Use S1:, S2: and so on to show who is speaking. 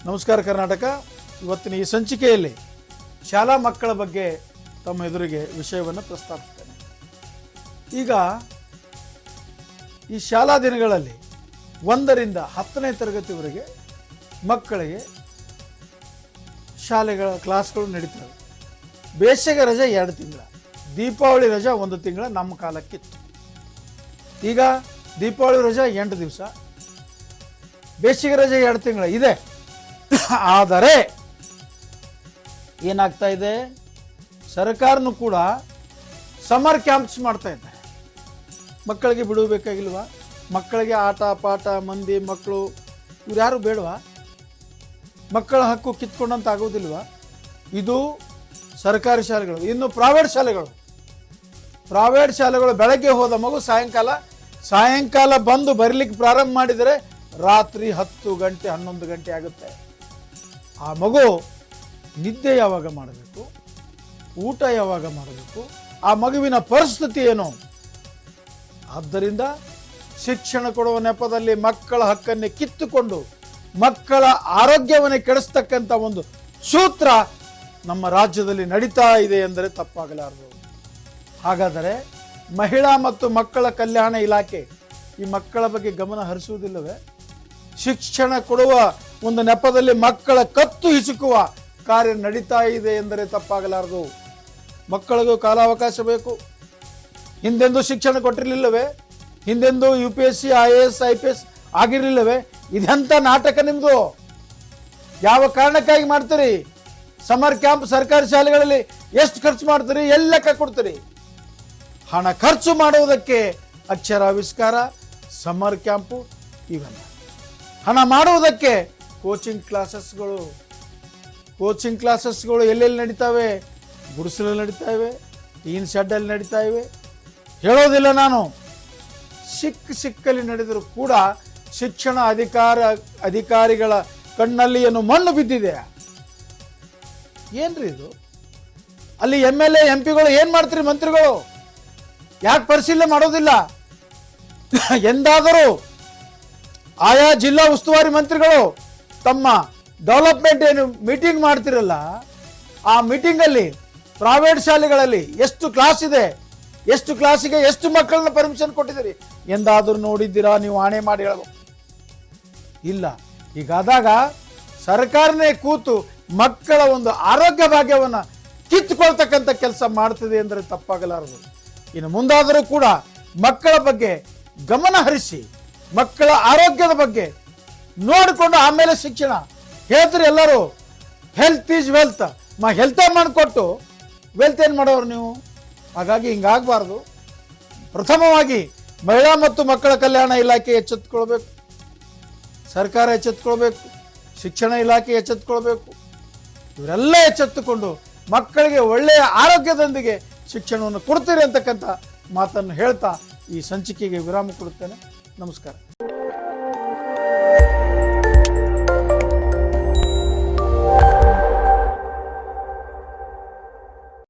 S1: ನಮಸ್ಕಾರ ಕರ್ನಾಟಕ. ಇವತ್ತಿನ ಈ ಸಂಚಿಕೆಯಲ್ಲಿ ಶಾಲಾ ಮಕ್ಕಳ ಬಗ್ಗೆ ತಮ್ಮ ಎದುರಿಗೆ ವಿಷಯವನ್ನು ಪ್ರಸ್ತಾಪಿಸ್ತೇನೆ. ಈಗ ಈ ಶಾಲಾ ದಿನಗಳಲ್ಲಿ 1ರಿಂದ 10ನೇ ತರಗತಿವರೆಗೆ ಮಕ್ಕಳಿಗೆ ಶಾಲೆಗಳ ಕ್ಲಾಸ್ಗಳು ನಡೀತವೆ. ಬೇಸಿಗೆ ರಜೆ 2 ತಿಂಗಳ, ದೀಪಾವಳಿ ರಜೆ 1 ತಿಂಗಳ ನಮ್ಮ ಕಾಲಕ್ಕಿತ್ತು. ಈಗ ದೀಪಾವಳಿ ರಜೆ 8 ದಿವಸ, ಬೇಸಿಗೆ ರಜೆ 2 ತಿಂಗಳ ಇದೆ. ಆದರೆ ಏನಾಗ್ತಾ ಇದೆ, ಸರ್ಕಾರನು ಕೂಡ ಸಮರ್ ಕ್ಯಾಂಪ್ಸ್ ಮಾಡ್ತಾ ಇದ್ದಾರೆ. ಮಕ್ಕಳಿಗೆ ಬಿಡಬೇಕಾಗಿಲ್ವಾ? ಮಕ್ಕಳಿಗೆ ಆಟ ಪಾಠ ಮಂದಿ ಮಕ್ಕಳು ಇವ್ರು ಯಾರು ಬೇಡವಾ? ಮಕ್ಕಳ ಹಕ್ಕು ಕಿತ್ಕೊಂಡಂತ ಆಗೋದಿಲ್ವಾ? ಇದು ಸರ್ಕಾರಿ ಶಾಲೆಗಳು. ಇನ್ನು ಪ್ರೈವೇಟ್ ಶಾಲೆಗಳು ಬೆಳಗ್ಗೆ ಹೋದ ಮಗು ಸಾಯಂಕಾಲ ಬಂದು ಬರಲಿಕ್ಕೆ ಪ್ರಾರಂಭ ಮಾಡಿದರೆ ರಾತ್ರಿ 10 ಗಂಟೆ 11 ಗಂಟೆ ಆಗುತ್ತೆ. ಆ ಮಗು ನಿದ್ದೆ ಯಾವಾಗ ಮಾಡಬೇಕು, ಊಟ ಯಾವಾಗ ಮಾಡಬೇಕು, ಆ ಮಗುವಿನ ಪರಿಸ್ಥಿತಿ ಏನು? ಆದ್ದರಿಂದ ಶಿಕ್ಷಣ ಕೊಡುವ ನೆಪದಲ್ಲಿ ಮಕ್ಕಳ ಹಕ್ಕನ್ನೇ ಕಿತ್ತುಕೊಂಡು ಮಕ್ಕಳ ಆರೋಗ್ಯವನ್ನೇ ಕೆಡಿಸ್ತಕ್ಕಂಥ ಒಂದು ಸೂತ್ರ ನಮ್ಮ ರಾಜ್ಯದಲ್ಲಿ ನಡೀತಾ ಇದೆ ಎಂದರೆ ತಪ್ಪಾಗಲಾರದು. ಹಾಗಾದರೆ ಮಹಿಳಾ ಮತ್ತು ಮಕ್ಕಳ ಕಲ್ಯಾಣ ಇಲಾಖೆ ಈ ಮಕ್ಕಳ ಬಗ್ಗೆ ಗಮನ ಹರಿಸುವುದಿಲ್ಲವೇ? ಶಿಕ್ಷಣ ಕೊಡುವ ಒಂದು ನೆಪದಲ್ಲಿ ಮಕ್ಕಳ ಕತ್ತು ಹಿಸುಕುವ ಕಾರ್ಯ ನಡೀತಾ ಇದೆ ಎಂದರೆ ತಪ್ಪಾಗಲಾರದು. ಮಕ್ಕಳಿಗೂ ಕಾಲಾವಕಾಶ ಬೇಕು. ಹಿಂದೆಂದೂ ಶಿಕ್ಷಣ ಕೊಟ್ಟಿರಲಿಲ್ಲವೇ? ಹಿಂದೆಂದೂ UPSC IAS IPS ಆಗಿರಲಿಲ್ಲವೇ? ಇದೆಂಥ ನಾಟಕ ನಿಮ್ಮದು? ಯಾವ ಕಾರಣಕ್ಕಾಗಿ ಮಾಡ್ತೀರಿ? ಸಮರ್ ಕ್ಯಾಂಪ್ ಸರ್ಕಾರಿ ಶಾಲೆಗಳಲ್ಲಿ ಎಷ್ಟು ಖರ್ಚು ಮಾಡ್ತೀರಿ? ಎಲ್ಲಿ ಲೆಕ್ಕ ಕೊಡ್ತೀರಿ? ಹಣ ಖರ್ಚು ಮಾಡುವುದಕ್ಕೆ ಅಕ್ಷರಾವಿಷ್ಕಾರ, ಸಮರ್ ಕ್ಯಾಂಪು ಇವೆಲ್ಲ. ಹಣ ಮಾಡುವುದಕ್ಕೆ ಕೋಚಿಂಗ್ ಕ್ಲಾಸಸ್ಗಳು ಎಲ್ಲೆಲ್ಲಿ ನಡೀತಾವೆ? ಗುಡಿಸಲಲ್ಲಿ ನಡೀತಾ ಇವೆ, ಟೀನ್ ಶೆಡ್ಡಲ್ಲಿ ನಡೀತಾ ಇವೆ. ಹೇಳೋದಿಲ್ಲ ನಾನು, ಸಿಕ್ಕಲ್ಲಿ ನಡೆದರೂ ಕೂಡ ಶಿಕ್ಷಣ ಅಧಿಕಾರಿಗಳ ಕಣ್ಣಲ್ಲಿ ಏನು ಮಣ್ಣು ಬಿದ್ದಿದೆ. ಏನ್ರಿ ಇದು? ಅಲ್ಲಿ MLA MP ಗಳು ಏನ್ ಮಾಡ್ತೀರಿ? ಮಂತ್ರಿಗಳು ಯಾಕೆ ಪರಿಶೀಲನೆ ಮಾಡೋದಿಲ್ಲ? ಎಂದಾದರೂ ಆಯಾ ಜಿಲ್ಲಾ ಉಸ್ತುವಾರಿ ಮಂತ್ರಿಗಳು ತಮ್ಮ ಡೆವಲಪ್ಮೆಂಟ್ ಏನು ಮೀಟಿಂಗ್ ಮಾಡ್ತಿರಲ್ಲ, ಆ ಮೀಟಿಂಗಲ್ಲಿ ಪ್ರೈವೇಟ್ ಶಾಲೆಗಳಲ್ಲಿ ಎಷ್ಟು ಕ್ಲಾಸ್ ಇದೆ, ಎಷ್ಟು ಕ್ಲಾಸಿಗೆ ಎಷ್ಟು ಮಕ್ಕಳನ್ನ ಪರ್ಮಿಷನ್ ಕೊಟ್ಟಿದ್ದೀರಿ ಎಂದಾದರೂ ನೋಡಿದ್ದೀರಾ? ನೀವು ಆಣೆ ಮಾಡಿ ಹೇಳಬೇಕು. ಇಲ್ಲ. ಹೀಗಾದಾಗ ಸರ್ಕಾರನೇ ಕೂತು ಮಕ್ಕಳ ಒಂದು ಆರೋಗ್ಯ ಭಾಗ್ಯವನ್ನು ಕಿತ್ತುಕೊಳ್ತಕ್ಕಂಥ ಕೆಲಸ ಮಾಡ್ತಿದೆ ಅಂದರೆ ತಪ್ಪಾಗಲಾರದು. ಇನ್ನು ಮುಂದಾದರೂ ಕೂಡ ಮಕ್ಕಳ ಬಗ್ಗೆ ಗಮನ ಹರಿಸಿ, ಮಕ್ಕಳ ಆರೋಗ್ಯದ ಬಗ್ಗೆ ನೋಡಿಕೊಂಡು ಆಮೇಲೆ ಶಿಕ್ಷಣ ಹೇಳ್ತೀರಿ. ಎಲ್ಲರೂ ಹೆಲ್ತ್ ಈಸ್ ವೆಲ್ತ್, ಹೆಲ್ತೇ ಮಾಡಿಕೊಟ್ಟು ವೆಲ್ತ್ ಏನು ಮಾಡೋರು ನೀವು? ಹಾಗಾಗಿ ಹಿಂಗಾಗಬಾರ್ದು. ಪ್ರಥಮವಾಗಿ ಮಹಿಳಾ ಮತ್ತು ಮಕ್ಕಳ ಕಲ್ಯಾಣ ಇಲಾಖೆ ಎಚ್ಚೆತ್ತುಕೊಳ್ಬೇಕು, ಸರ್ಕಾರ ಎಚ್ಚೆತ್ತುಕೊಳ್ಬೇಕು, ಶಿಕ್ಷಣ ಇಲಾಖೆ ಎಚ್ಚೆತ್ತುಕೊಳ್ಬೇಕು. ಇವರೆಲ್ಲ ಎಚ್ಚೆತ್ತುಕೊಂಡು ಮಕ್ಕಳಿಗೆ ಒಳ್ಳೆಯ ಆರೋಗ್ಯದೊಂದಿಗೆ ಶಿಕ್ಷಣವನ್ನು ಕೊಡ್ತೀರಿ ಅಂತಕ್ಕಂಥ ಮಾತನ್ನು ಹೇಳ್ತಾ ಈ ಸಂಚಿಕೆಗೆ ವಿರಾಮ ಕೊಡುತ್ತೇನೆ. ನಮಸ್ಕಾರ.